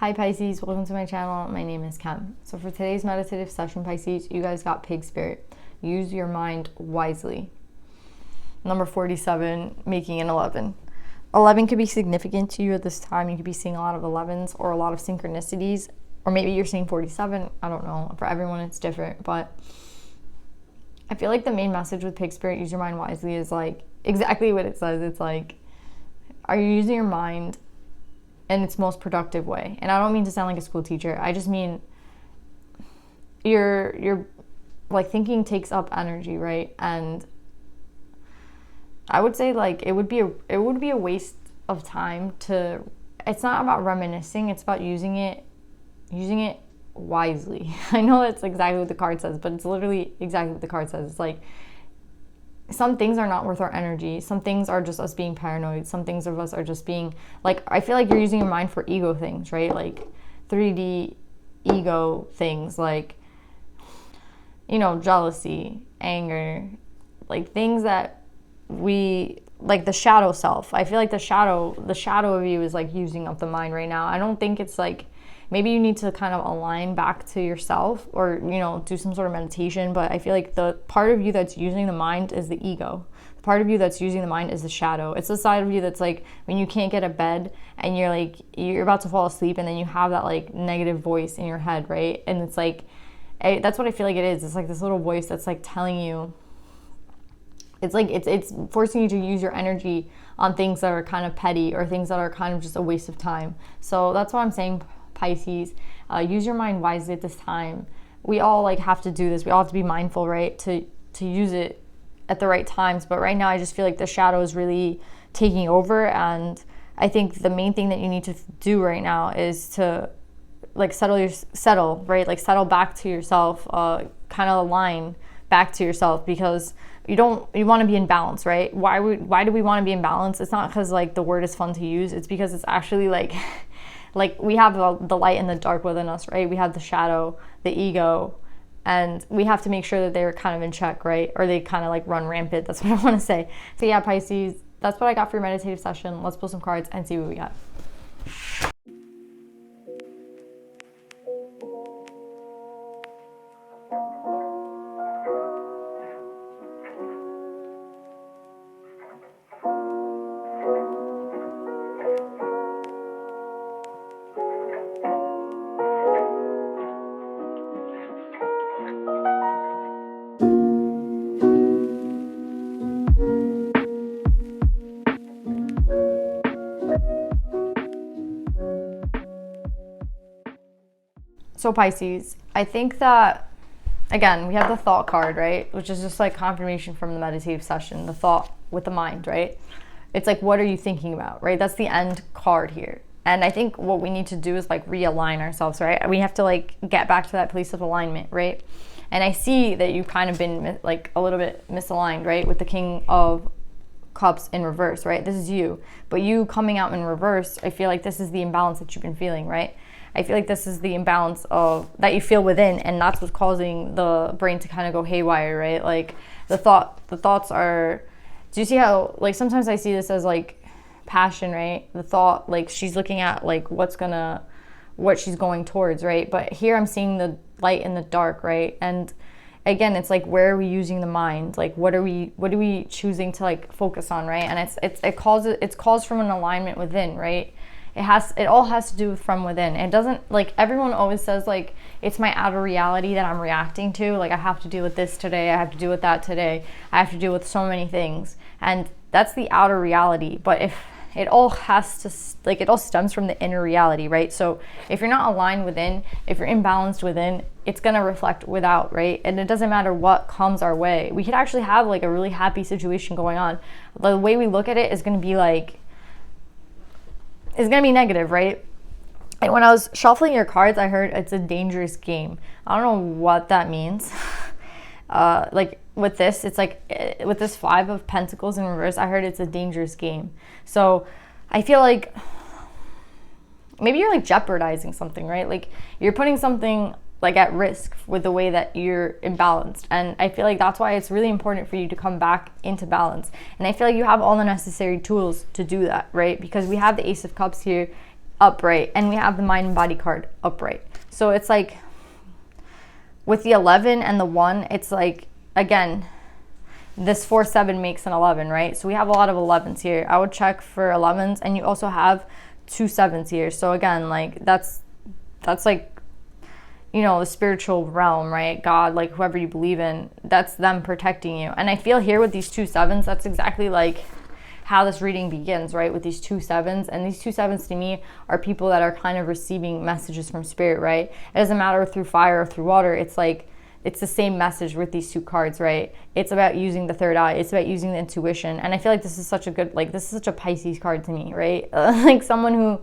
Hi Pisces, welcome to my channel. My name is Kim. So for today's meditative session, Pisces, you guys got pig spirit. Use your mind wisely. Number 47, making an 11. 11 could be significant to you at this time. You could be seeing a lot of 11s or a lot of synchronicities, or maybe you're seeing 47. I don't know. For everyone, it's different, but I feel like the main message with pig spirit, use your mind wisely, is like exactly what it says. It's like, are you using your mind in its most productive way? And I don't mean to sound like a school teacher. I just mean you're like, thinking takes up energy, right? And I would say like it would be a waste of time to. It's not about reminiscing. It's about using it wisely. I know that's exactly what the card says, but it's literally exactly what the card says. It's like, some things are not worth our energy. Some things are just us being paranoid. Some things of us are just being like, I feel like you're using your mind for ego things, right? Like 3D ego things, like, you know, jealousy, anger, like things that we, like the shadow self. I feel like the shadow of you is like using up the mind right now. I don't think it's like, maybe you need to kind of align back to yourself, or, you know, do some sort of meditation. But I feel like the part of you that's using the mind is the ego. The part of you that's using the mind is the shadow. It's the side of you that's like, when you can't get a bed and you're like, you're about to fall asleep, and then you have that like negative voice in your head, right? And it's like, that's what I feel like it is. It's like this little voice that's like telling you, it's like, it's forcing you to use your energy on things that are kind of petty, or things that are kind of just a waste of time. So that's what I'm saying, Pisces. Use your mind wisely at this time. We all like have to do this. We all have to be mindful, right? To use it at the right times. But right now I just feel like the shadow is really taking over. And I think the main thing that you need to do right now is to like settle, right? Like settle back to yourself, kind of align back to yourself, because you want to be in balance, right? Why do we want to be in balance? It's not because like the word is fun to use. It's because it's actually like like we have the light and the dark within us, right? We have the shadow, the ego, and we have to make sure that they're kind of in check, right? Or they kind of like run rampant. That's what I want to say. So yeah, Pisces, that's what I got for your meditative session. Let's pull some cards and see what we got. So Pisces, I think that, again, we have the thought card, right? Which is just like confirmation from the meditative session, the thought with the mind, right? It's like, what are you thinking about, right? That's the end card here. And I think what we need to do is like realign ourselves, right? We have to like get back to that place of alignment, right? And I see that you've kind of been like a little bit misaligned, right? With the King of Cups in reverse, right? This is you. But you coming out in reverse, I feel like this is the imbalance that you've been feeling, right? I feel like this is the imbalance of that you feel within, and that's what's causing the brain to kind of go haywire, right? Like the thoughts are, do you see how like sometimes I see this as like passion, right? The thought, like she's looking at like what she's going towards, right? But here I'm seeing the light and the dark, right? And again, it's like, where are we using the mind? Like what are we choosing to like focus on, right? And it calls from an alignment within, right? It all has to do with from within. It doesn't, like, everyone always says like it's my outer reality that I'm reacting to, like I have to deal with this today, I have to deal with that today, I have to deal with so many things, and that's the outer reality. But if it all has to, like, it all stems from the inner reality, right? So if you're not aligned within, if you're imbalanced within, it's gonna reflect without, right? And it doesn't matter what comes our way. We could actually have like a really happy situation going on. The way we look at it is gonna be like, is going to be negative, right? And when I was shuffling your cards, I heard it's a dangerous game. I don't know what that means. Like with this, it's like with this 5 of Pentacles in reverse, I heard it's a dangerous game. So I feel like maybe you're like jeopardizing something, right? Like you're putting something like at risk with the way that you're imbalanced. And I feel like that's why it's really important for you to come back into balance. And I feel like you have all the necessary tools to do that, right? Because we have the Ace of Cups here upright, and we have the mind and body card upright. So it's like with the 11 and the 1, it's like, again, this 4-7 makes an 11, right? So we have a lot of 11s here. I would check for 11s, and you also have 2 7s here. So again, like that's like, you know, the spiritual realm, right? God, like whoever you believe in, that's them protecting you. And I feel here with these 2 7s, that's exactly like how this reading begins, right? With these 2 7s. And these 2 7s to me are people that are kind of receiving messages from spirit, right? It doesn't matter through fire or through water. It's like, it's the same message with these 2 cards, right? It's about using the third eye. It's about using the intuition. And I feel like this is such a good, like, this is such a Pisces card to me, right? Like someone who,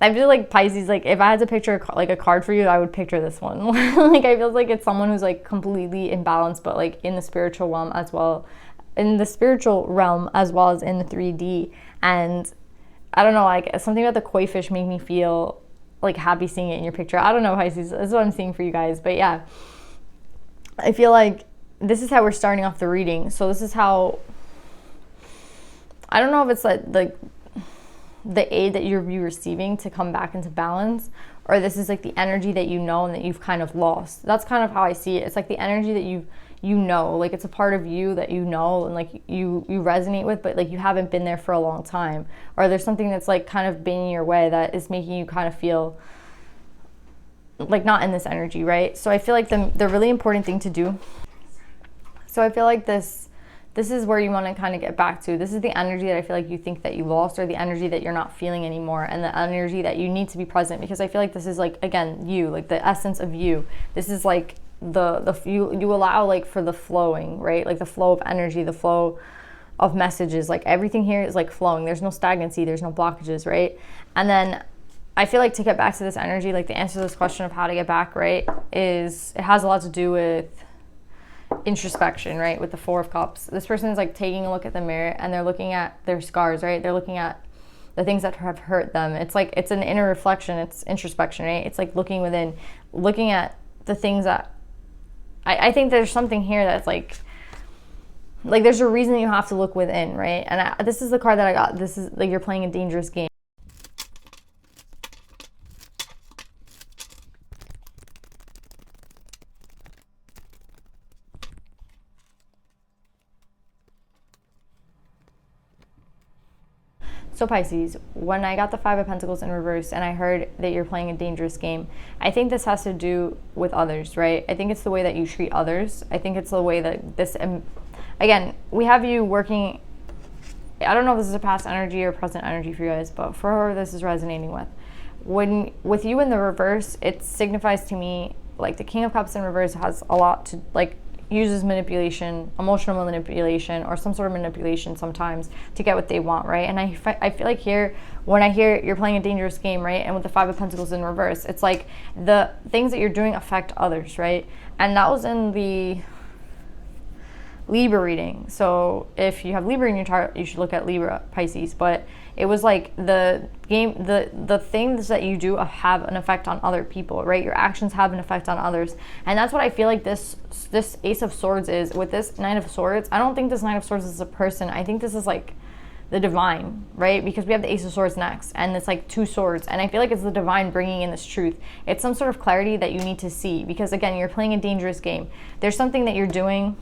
I feel like Pisces, like if I had to picture like a card for you, I would picture this one. Like I feel like it's someone who's like completely imbalanced, but like in the spiritual realm as well, in the spiritual realm as well as in the 3D. And I don't know, like something about the koi fish made me feel like happy seeing it in your picture. I don't know, Pisces, this is what I'm seeing for you guys. But yeah, I feel like this is how we're starting off the reading. So this is how, I don't know if it's like the aid that you're receiving to come back into balance, or this is like the energy that you know and that you've kind of lost. That's kind of how I see it. It's like the energy that you know, like it's a part of you that you know and like you resonate with, but like you haven't been there for a long time, or there's something that's like kind of been in your way that is making you kind of feel like not in this energy, right? So I feel like the really important thing to do, so I feel like this is where you want to kind of get back to. This is the energy that I feel like you think that you lost, or the energy that you're not feeling anymore, and the energy that you need to be present, because I feel like this is like, again, you, like the essence of you. This is like you allow like for the flowing, right? Like the flow of energy, the flow of messages, like everything here is like flowing. There's no stagnancy, there's no blockages, right? And then I feel like to get back to this energy, like the answer to this question of how to get back, right, is it has a lot to do with introspection, right? With the 4 of Cups, this person is like taking a look at the mirror and they're looking at their scars, right? They're looking at the things that have hurt them. It's like, it's an inner reflection. It's introspection, right? It's like looking within, looking at the things that I think there's something here that's like there's a reason you have to look within, right? And this is the card that I got. This is like, you're playing a dangerous game. So Pisces, when I got the 5 of Pentacles in reverse and I heard that you're playing a dangerous game, I think this has to do with others, right? I think it's the way that you treat others. I think it's the way that this, again, we have you working, I don't know if this is a past energy or present energy for you guys, but for her, this is resonating with. With you in the reverse, it signifies to me, like the King of Cups in reverse has a lot to, like, uses manipulation, emotional manipulation, or some sort of manipulation sometimes to get what they want, right? And I feel like here, when I hear you're playing a dangerous game, right, and with the 5 of Pentacles in reverse, it's like the things that you're doing affect others, right? And that was in the Libra reading. So if you have Libra in your chart, you should look at Libra, Pisces. But it was like the game, the things that you do have an effect on other people, right? Your actions have an effect on others. And that's what I feel like this Ace of Swords is with this Knight of Swords. I don't think this Knight of Swords is a person. I think this is like the divine, right? Because we have the Ace of Swords next, and it's like 2 swords. And I feel like it's the divine bringing in this truth. It's some sort of clarity that you need to see, because again, you're playing a dangerous game. There's something that you're doing,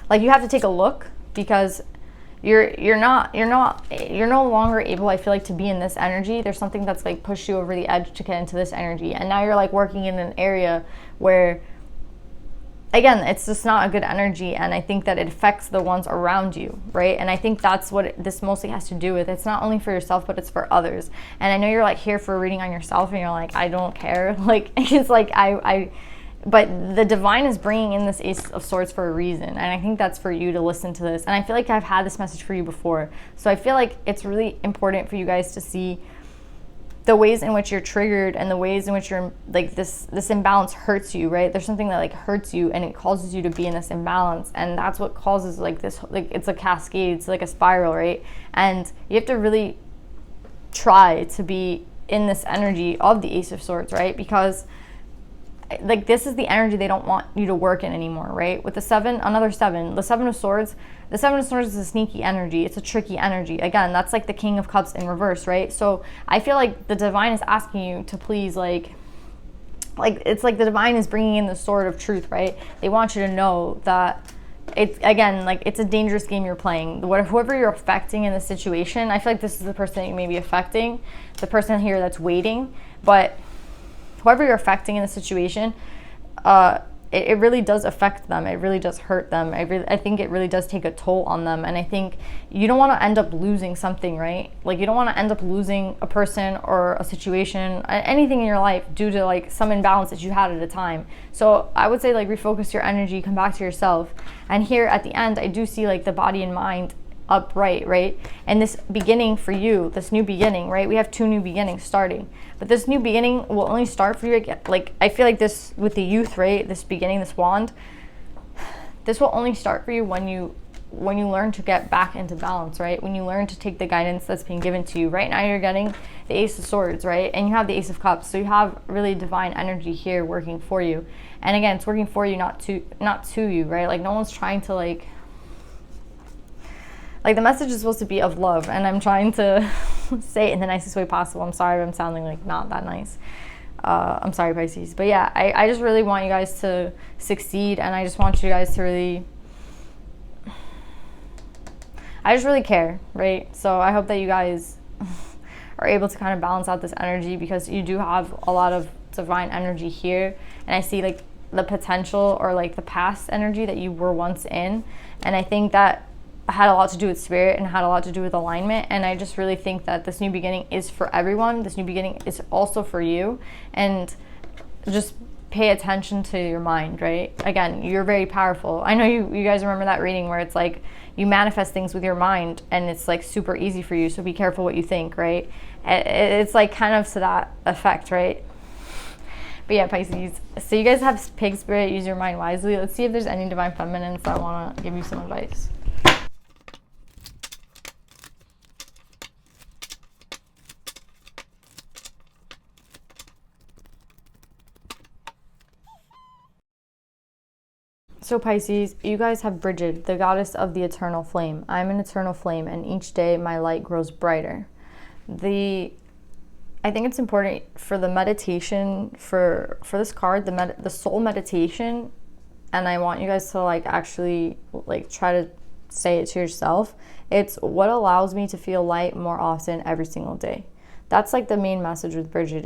like you have to take a look, because you're no longer able, I feel like, to be in this energy. There's something that's like pushed you over the edge to get into this energy, and now you're like working in an area where, again, it's just not a good energy, and I think that it affects the ones around you, right? And I think that's what this mostly has to do with. It's not only for yourself, but it's for others. And I know you're like here for a reading on yourself, and you're like, I don't care. Like, it's like but the divine is bringing in this Ace of Swords for a reason, and I think that's for you to listen to this. And I feel like I've had this message for you before, so I feel like it's really important for you guys to see the ways in which you're triggered and the ways in which you're like this imbalance hurts you, right? There's something that like hurts you and it causes you to be in this imbalance, and that's what causes like this, like it's a cascade, it's like a spiral, right? And you have to really try to be in this energy of the Ace of Swords, right? Because like this is the energy they don't want you to work in anymore, right? With the seven, another seven, the seven of swords, the seven of swords is a sneaky energy. It's a tricky energy. Again, that's like the king of cups in reverse, right? So I feel like the divine is asking you to please like it's like the divine is bringing in the sword of truth, right? They want you to know that it's, again, like it's a dangerous game you're playing. Whoever you're affecting in the situation, I feel like this is the person that you may be affecting, the person here that's waiting, but whoever you're affecting in the situation, it really does affect them. It really does hurt them. I think it really does take a toll on them. And I think you don't want to end up losing something, right? Like you don't want to end up losing a person or a situation, anything in your life due to like some imbalance that you had at a time. So I would say like refocus your energy, come back to yourself. And here at the end, I do see like the body and mind upright, right? And this beginning for you, this new beginning, right? We have two new beginnings starting, but this new beginning will only start for you again. Like I feel like this with the youth, right? This beginning, this wand, this will only start for you when you learn to get back into balance, right? When you learn to take the guidance that's being given to you. Right now you're getting the Ace of Swords, right? And you have the Ace of Cups. So you have really divine energy here working for you. And again, it's working for you, not to you, right? Like no one's trying to like the message is supposed to be of love, and I'm trying to say it in the nicest way possible. I'm sorry if I'm sounding like not that nice. I'm sorry, Pisces. But yeah, I just really want you guys to succeed, and I just want you guys to really, I just really care, right? So I hope that you guys are able to kind of balance out this energy, because you do have a lot of divine energy here, and I see like the potential or like the past energy that you were once in, and I think that had a lot to do with spirit and had a lot to do with alignment. And I just really think that this new beginning is for everyone. This new beginning is also for you, and just pay attention to your mind, right? Again, you're very powerful. I know you guys remember that reading where it's like you manifest things with your mind and it's like super easy for you, so be careful what you think, right? It's like kind of to that effect, right? But yeah, Pisces, so you guys have pig spirit, use your mind wisely. Let's see if there's any divine feminines that want to give you some advice. So Pisces, you guys have Bridget, the goddess of the eternal flame. I'm an eternal flame, and each day my light grows brighter. I think it's important for the meditation, for this card, the soul meditation, and I want you guys to like actually like try to say it to yourself. It's what allows me to feel light more often every single day. That's like the main message with Bridget.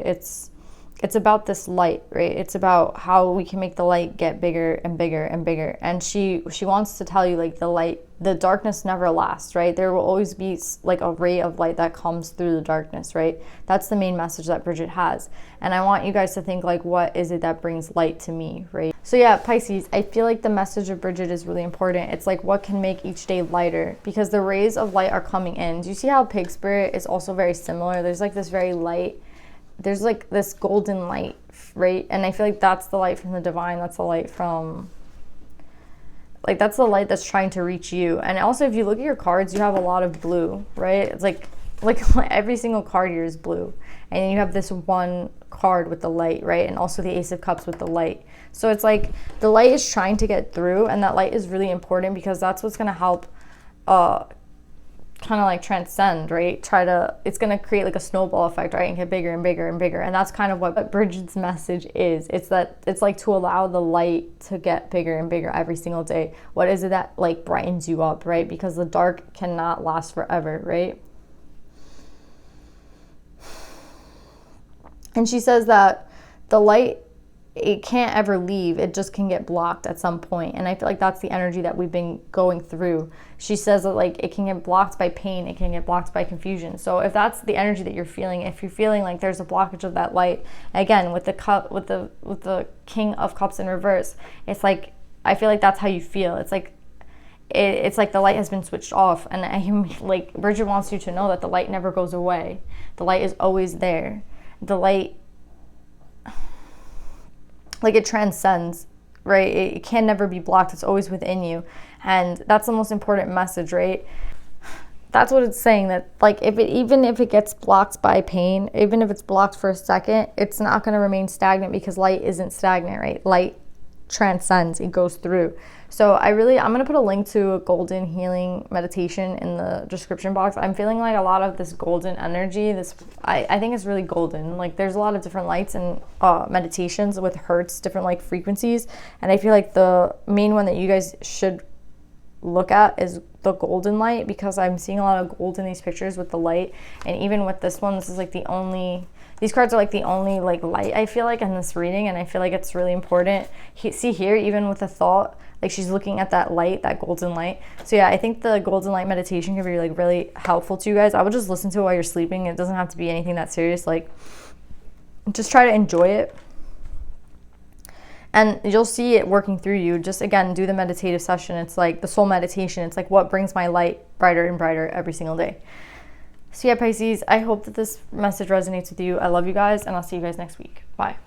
It's about this light, right? It's about how we can make the light get bigger and bigger and bigger. And she wants to tell you like the darkness never lasts, right? There will always be like a ray of light that comes through the darkness, right? That's the main message that Bridget has. And I want you guys to think like, what is it that brings light to me, right? So yeah, Pisces, I feel like the message of Bridget is really important. It's like what can make each day lighter, because the rays of light are coming in. Do you see how pig spirit is also very similar? There's like this very light, there's like this golden light, right? And I feel like that's the light from the divine. That's the light from, like, that's the light that's trying to reach you. And also, if you look at your cards, you have a lot of blue, right? It's like every single card here is blue. And then you have this one card with the light, right? And also the Ace of Cups with the light. So it's like the light is trying to get through, and that light is really important, because that's what's going to help kind of like transcend, right? It's going to create like a snowball effect, right? And get bigger and bigger and bigger. And that's kind of what Bridget's message is. It's like to allow the light to get bigger and bigger every single day. What is it that like brightens you up, right? Because the dark cannot last forever, right? And she says that the light, it can't ever leave. It just can get blocked at some point. And I feel like that's the energy that we've been going through. She says that like it can get blocked by pain. It can get blocked by confusion. So if that's the energy that you're feeling, if you're feeling like there's a blockage of that light, again, with the cup, with the King of Cups in reverse, it's like, I feel like that's how you feel. It's like, it's like the light has been switched off. And like Bridget wants you to know that the light never goes away. The light is always there. The light, like, it transcends, right? It can never be blocked. It's always within you. And that's the most important message, right? that's what it's saying, that like even if it gets blocked by pain, even if it's blocked for a second, it's not going to remain stagnant, because light isn't stagnant, right? Light transcends, it goes through. So I'm going to put a link to a golden healing meditation in the description box. I'm feeling like a lot of this golden energy, I think it's really golden. Like there's a lot of different lights and meditations with hertz, different like frequencies. And I feel like the main one that you guys should look at is the golden light, because I'm seeing a lot of gold in these pictures with the light. And even with this one, this is like these cards are like the only like light I feel like in this reading, and I feel like it's really important. See here, even with the thought, like she's looking at that light, that golden light. So yeah, I think the golden light meditation can be like really helpful to you guys. I would just listen to it while you're sleeping. It doesn't have to be anything that serious. Like just try to enjoy it, and you'll see it working through you. Just again, do the meditative session. It's like the soul meditation. It's like what brings my light brighter and brighter every single day. So yeah, Pisces, I hope that this message resonates with you. I love you guys, and I'll see you guys next week. Bye.